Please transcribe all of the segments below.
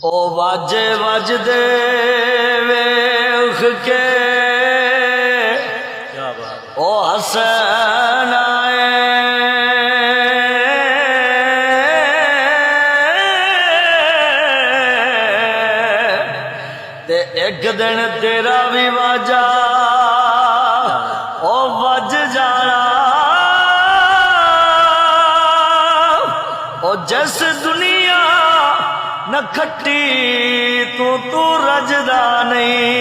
او واجے وجدے ویخ کے او حسین آئے تے ایک دن تیرا بھی واجا او وج جانا او جس دنیا نہ کھٹی تو رجدا نہیں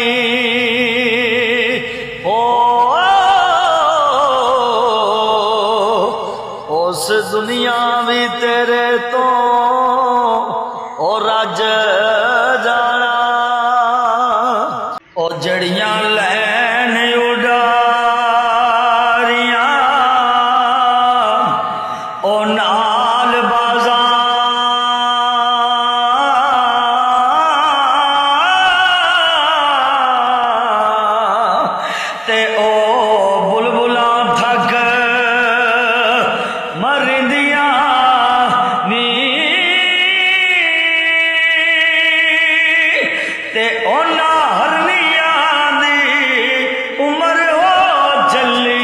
اس دنیا بھی تیرے تو او رج جانا او جڑیاں لین اڈاریاں او نال بازاں تے او بلبلاں تھک مردیاں نی تے اونا ہرنیاں دی عمر ہو چلی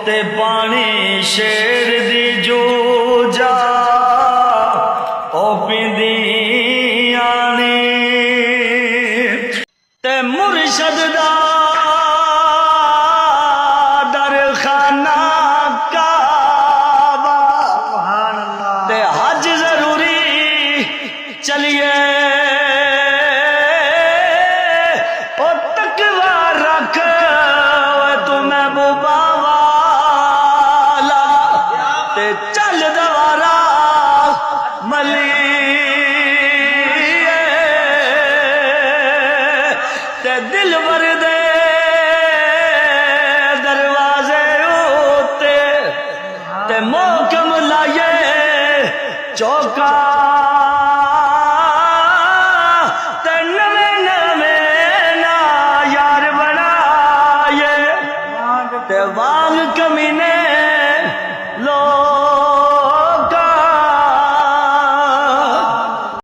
تے پانی شیر دی جو جا او پیندیاں نی تے مرشد دا درخانہ کعبہ تے حج ضروری چلیے او تقوی رکھ تو محبوبہ والا تے چل دوارا ملی تے دل بر دے دروازے ہوتے تے محکم لائے چوکا تے نویں نا یار بنائے تے وانگ کمینے